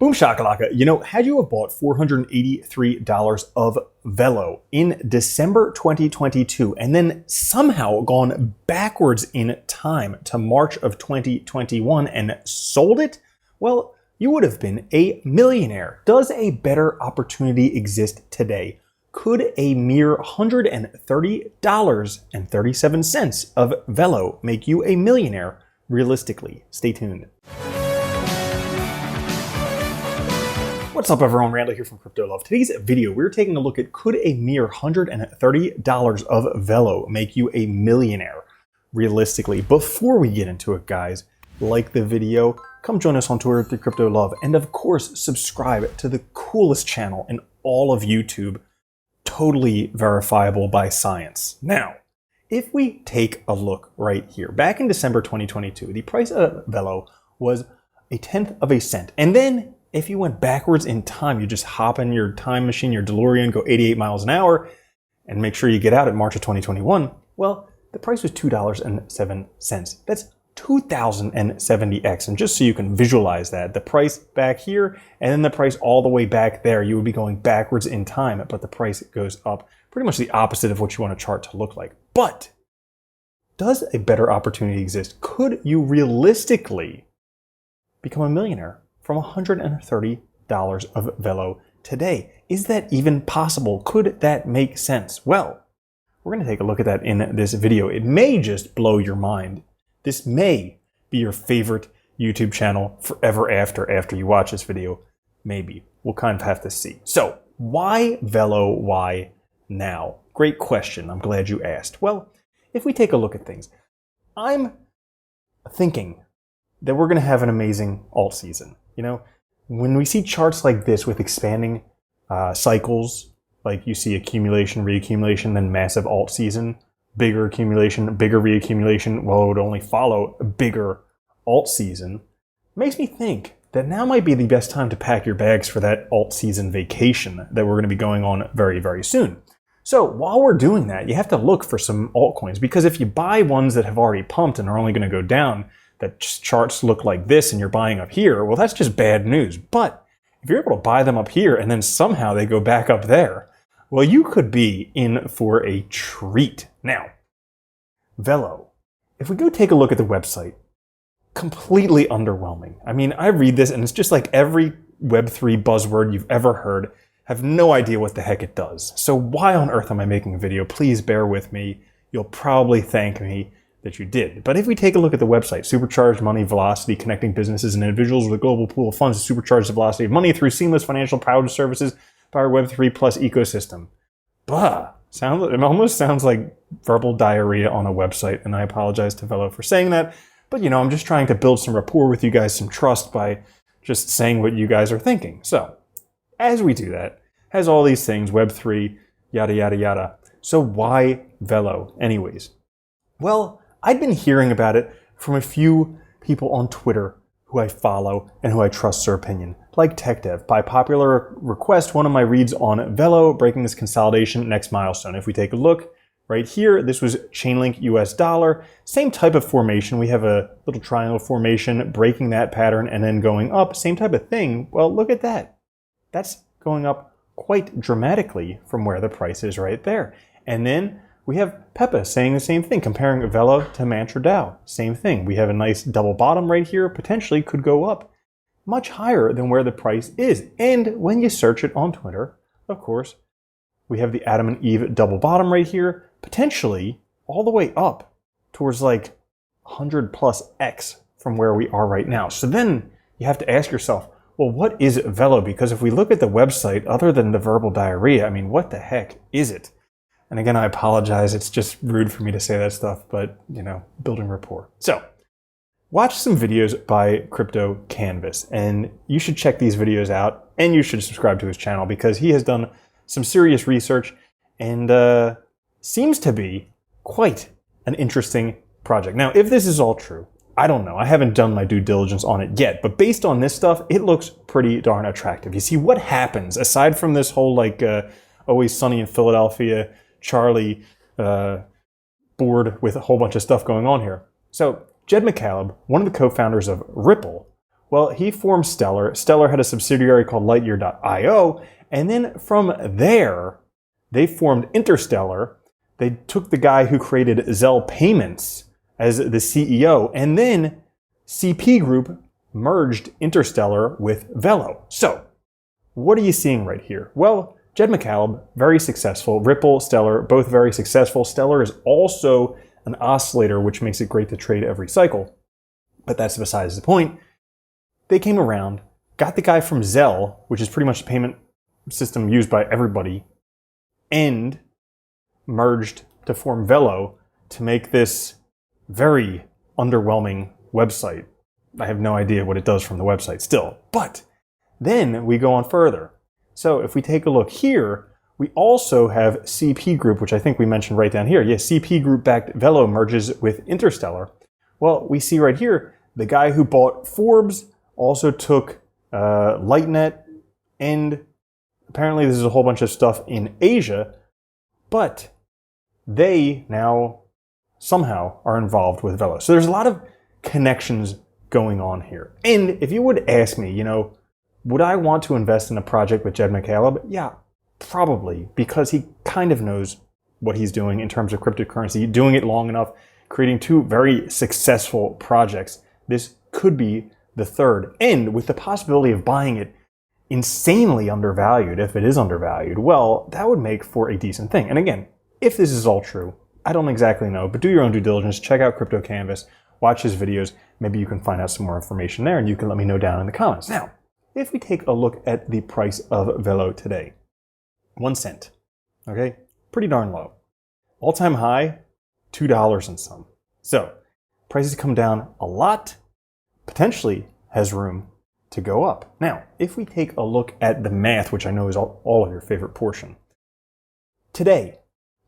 Boom shakalaka. You know, had you have bought $483 of VELO in December 2022 and then somehow gone backwards in time to March of 2021 and sold it, well, you would have been a millionaire. Does a better opportunity exist today? Could a mere $130.37 of VELO make you a millionaire realistically? Stay tuned. What's up everyone, Randall here from Crypto Love. Today's video, we're taking a look at could a mere $130 of VELO make you a millionaire realistically? Before we get into it, guys, like the video, come join us on Twitter through Crypto Love, and of course, subscribe to the coolest channel in all of YouTube, totally verifiable by science. Now, if we take a look right here, back in December 2022, the price of VELO was 1/10 of a cent, and then if you went backwards in time, you just hop in your time machine, your DeLorean, go 88 miles an hour, and make sure you get out at March of 2021, well, the price was $2.07. That's 2,070x. And just so you can visualize that, the price back here, and then the price all the way back there, you would be going backwards in time, but the price goes up. Pretty much the opposite of what you want a chart to look like. But does a better opportunity exist? Could you realistically become a millionaire from $130 of VELO today? Is that even possible? Could that make sense? Well, we're going to take a look at that in this video. It may just blow your mind. This may be your favorite YouTube channel forever after you watch this video. Maybe. We'll kind of have to see. So, why VELO? Why now? Great question. I'm glad you asked. Well, if we take a look at things, I'm thinking that we're going to have an amazing alt season. You know, when we see charts like this with expanding cycles, like you see accumulation, reaccumulation, then massive alt season, bigger accumulation, bigger reaccumulation, well, it would only follow a bigger alt season, makes me think that now might be the best time to pack your bags for that alt season vacation that we're going to be going on very, very soon. So while we're doing that, you have to look for some altcoins, because if you buy ones that have already pumped and are only going to go down, that charts look like this and you're buying up here, well, that's just bad news. But if you're able to buy them up here and then somehow they go back up there, well, you could be in for a treat. Now, VELO, if we go take a look at the website, completely underwhelming. I mean, I read this and it's just like every Web3 buzzword you've ever heard. Have no idea what the heck it does. So why on earth am I making a video? Please bear with me. You'll probably thank me that you did. But if we take a look at the website, supercharged money velocity, connecting businesses and individuals with a global pool of funds to supercharge the velocity of money through seamless financial powered services by our Web3 Plus ecosystem. It almost sounds like verbal diarrhea on a website, and I apologize to VELO for saying that. But you know, I'm just trying to build some rapport with you guys, some trust by just saying what you guys are thinking. So, as we do that, has all these things, Web3, yada, yada, yada. So why VELO anyways? Well, I'd been hearing about it from a few people on Twitter who I follow and who I trust their opinion, like TechDev. By popular request, one of my reads on VELO, breaking this consolidation next milestone. If we take a look right here, this was Chainlink US dollar, same type of formation. We have a little triangle formation, breaking that pattern and then going up, same type of thing. Well, look at that. That's going up quite dramatically from where the price is right there. And then we have Peppa saying the same thing, comparing VELO to Mantra DAO. Same thing. We have a nice double bottom right here, potentially could go up much higher than where the price is. And when you search it on Twitter, of course, we have the Adam and Eve double bottom right here, potentially all the way up towards like 100 plus X from where we are right now. So then you have to ask yourself, well, what is VELO? Because if we look at the website, other than the verbal diarrhea, I mean, what the heck is it? And again, I apologize. It's just rude for me to say that stuff, but, you know, building rapport. So, watch some videos by Crypto Canvas, and you should check these videos out, and you should subscribe to his channel because he has done some serious research and seems to be quite an interesting project. Now, if this is all true, I don't know. I haven't done my due diligence on it yet, but based on this stuff, it looks pretty darn attractive. You see, what happens, aside from this whole, like, Always Sunny in Philadelphia, Charlie board with a whole bunch of stuff going on here. So Jed McCaleb, one of the co-founders of Ripple, Well, he formed Stellar. Stellar had a subsidiary called Lightyear.io. And then from there, they formed Interstellar. They took the guy who created Zelle Payments as the CEO. And then CP Group merged Interstellar with VELO. So what are you seeing right here? Well, Jed McCaleb, very successful. Ripple, Stellar, both very successful. Stellar is also an oscillator, which makes it great to trade every cycle. But that's besides the point. They came around, got the guy from Zelle, which is pretty much the payment system used by everybody, and merged to form VELO to make this very underwhelming website. I have no idea what it does from the website still. But then we go on further. So if we take a look here, we also have CP Group, which I think we mentioned right down here. Yes, CP Group backed VELO merges with Interstellar. Well, we see right here, the guy who bought Forbes also took LightNet, and apparently this is a whole bunch of stuff in Asia, but they now somehow are involved with VELO. So there's a lot of connections going on here. And if you would ask me, would I want to invest in a project with Jed McCaleb? Yeah, probably, because he kind of knows what he's doing in terms of cryptocurrency, doing it long enough, creating two very successful projects. This could be the third, and with the possibility of buying it insanely undervalued, if it is undervalued, well, that would make for a decent thing. And again, if this is all true, I don't exactly know, but do your own due diligence, check out Crypto Canvas, watch his videos, maybe you can find out some more information there, and you can let me know down in the comments. Now, if we take a look at the price of VELO today, 1 cent, okay? Pretty darn low. All-time high, $2 and some. So, prices come down a lot, potentially has room to go up. Now, if we take a look at the math, which I know is all of your favorite portion. Today,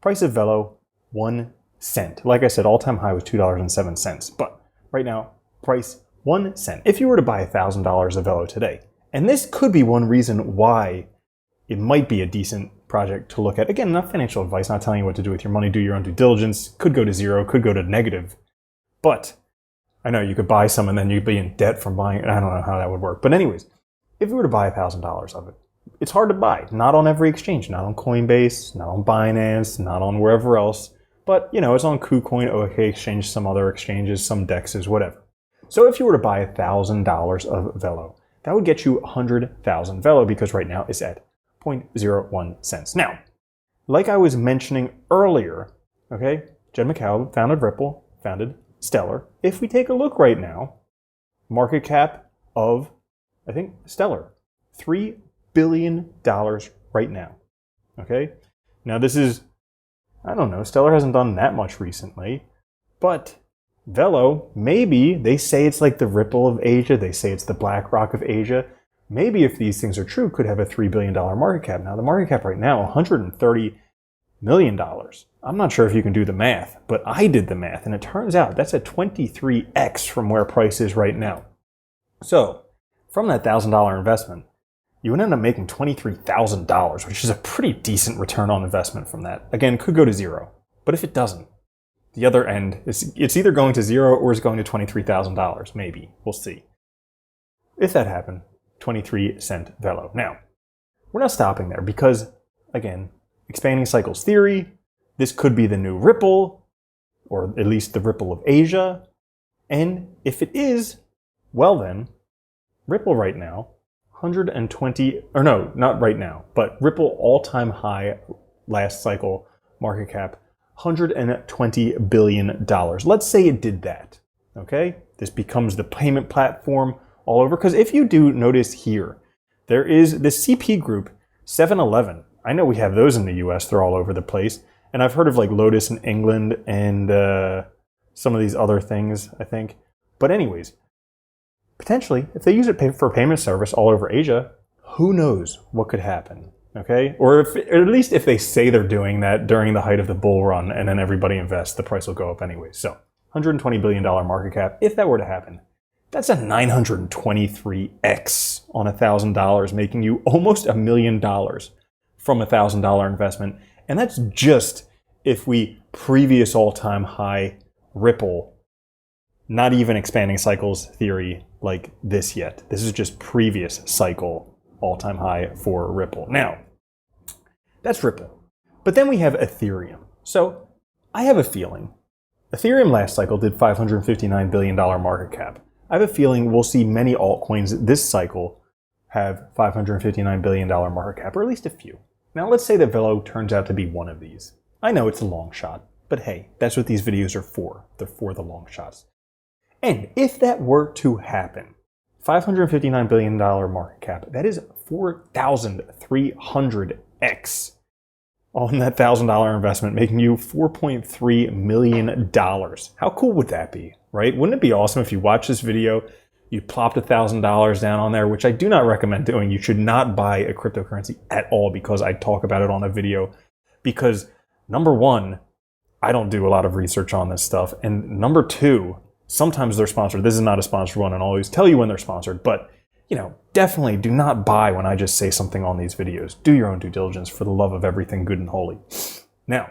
price of VELO, 1 cent. Like I said, all-time high was $2.07. But right now, price 1 cent. If you were to buy $1,000 of VELO today, and this could be one reason why it might be a decent project to look at. Again, not financial advice, not telling you what to do with your money. Do your own due diligence. Could go to zero, could go to negative. But I know you could buy some and then you'd be in debt from buying it. I don't know how that would work. But anyways, if you were to buy $1,000 of it, it's hard to buy. Not on every exchange. Not on Coinbase, not on Binance, not on wherever else. But, it's on KuCoin, OK Exchange, some other exchanges, some DEXs, whatever. So if you were to buy $1,000 of VELO, that would get you 100,000 VELO because right now it's at 0.01 cents. Now, like I was mentioning earlier, okay, Jed McCaleb founded Ripple, founded Stellar. If we take a look right now, market cap of, I think, Stellar, $3 billion right now, okay? Now this is, I don't know, Stellar hasn't done that much recently, but VELO, maybe they say it's like the Ripple of Asia, they say it's the BlackRock of Asia. Maybe if these things are true, could have a $3 billion market cap. Now the market cap right now, $130 million. I'm not sure if you can do the math, but I did the math, and it turns out that's a 23x from where price is right now. So from that $1,000 investment, you would end up making $23,000, which is a pretty decent return on investment from that. Again, could go to zero, but if it doesn't, the other end, it's either going to zero or it's going to $23,000, maybe. We'll see. If that happened, 23-cent VELO. Now, we're not stopping there because, again, expanding cycles theory, this could be the new Ripple, or at least the Ripple of Asia. And if it is, well then, Ripple right now, 120, or no, not right now, but Ripple all-time high last cycle market cap, $120 billion. Let's say it did that, okay? This becomes the payment platform all over. Because if you do notice here, there is the CP Group, 7-Eleven. I know we have those in the US, they're all over the place. And I've heard of like Lotus in England and some of these other things, I think. But anyways, potentially, if they use it for payment service all over Asia, who knows what could happen? Okay, or at least if they say they're doing that during the height of the bull run and then everybody invests, the price will go up anyway. So $120 billion market cap, if that were to happen, that's a 923x on $1,000, making you almost $1 million from a $1,000 investment. And that's just if we previous all-time high Ripple Not even expanding cycles theory like this yet. This is just previous cycle all-time high for Ripple. Now, that's Ripple. But then we have Ethereum. So I have a feeling Ethereum last cycle did $559 billion market cap. I have a feeling we'll see many altcoins this cycle have $559 billion market cap, or at least a few. Now let's say that VELO turns out to be one of these. I know it's a long shot, but hey, that's what these videos are for. They're for the long shots. And if that were to happen, $559 billion market cap, that is 4,300x on that $1,000 investment, making you $4.3 million. How cool would that be, right? Wouldn't it be awesome if you watch this video, you plopped $1,000 down on there, which I do not recommend doing. You should not buy a cryptocurrency at all because I talk about it on a video. Because number one, I don't do a lot of research on this stuff. And number two, sometimes they're sponsored. This is not a sponsored one, and I'll always tell you when they're sponsored. But, you know, definitely do not buy when I just say something on these videos. Do your own due diligence for the love of everything good and holy. Now,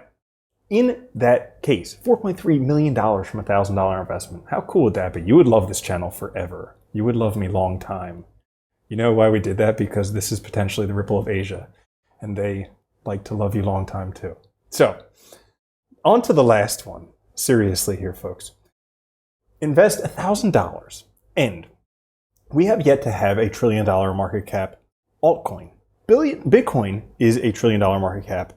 in that case, $4.3 million from a $1,000 investment. How cool would that be? You would love this channel forever. You would love me long time. You know why we did that? Because this is potentially the Ripple of Asia, and they like to love you long time too. So, on to the last one. Seriously here, folks. Invest $1,000, and we have yet to have a $1 trillion market cap altcoin. Bitcoin is a $1 trillion market cap,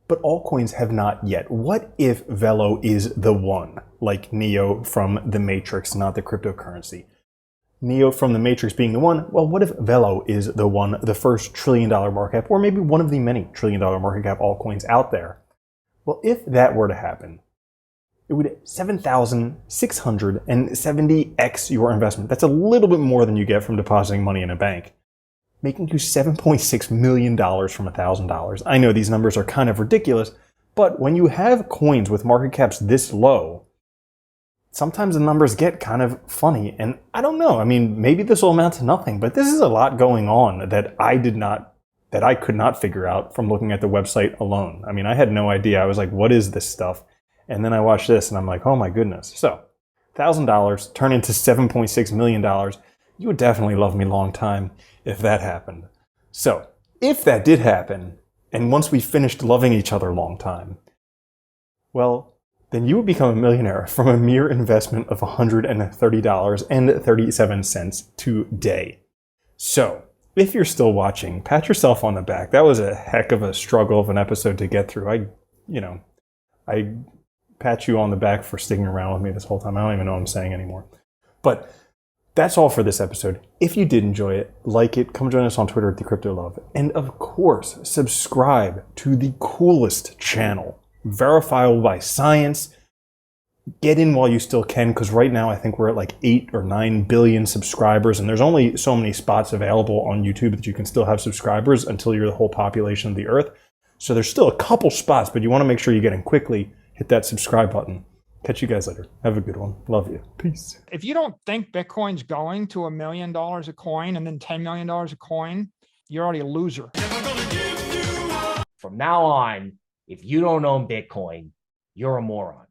but altcoins have not yet. What if VELO is the one, like Neo from the Matrix, not the cryptocurrency? Neo from the Matrix being the one, well, what if VELO is the one, the first $1 trillion market cap, or maybe one of the many $1 trillion market cap altcoins out there? Well, if that were to happen, it would 7,670x your investment. That's a little bit more than you get from depositing money in a bank, making you $7.6 million from $1,000. I know these numbers are kind of ridiculous, but when you have coins with market caps this low, sometimes the numbers get kind of funny. And I don't know. I mean, maybe this will amount to nothing, but this is a lot going on that I could not figure out from looking at the website alone. I mean, I had no idea. I was like, what is this stuff? And then I watched this and I'm like, oh my goodness. So $1,000 turn into $7.6 million. You would definitely love me long time if that happened. So if that did happen, and once we finished loving each other long time, well, then you would become a millionaire from a mere investment of $130.37 today. So if you're still watching, pat yourself on the back. That was a heck of a struggle of an episode to get through. I pat you on the back for sticking around with me this whole time. I don't even know what I'm saying anymore. But that's all for this episode. If you did enjoy it, like it, come join us on Twitter at @TheCryptoLove. And of course, subscribe to the coolest channel, verifiable by science. Get in while you still can, because right now I think we're at like 8 or 9 billion subscribers, and there's only so many spots available on YouTube that you can still have subscribers until you're the whole population of the earth. So there's still a couple spots, but you want to make sure you get in quickly. Hit that subscribe button. Catch you guys later. Have a good one. Love you. Peace. If you don't think Bitcoin's going to $1 million a coin and then $10 million a coin, you're already a loser. From now on, if you don't own Bitcoin, you're a moron.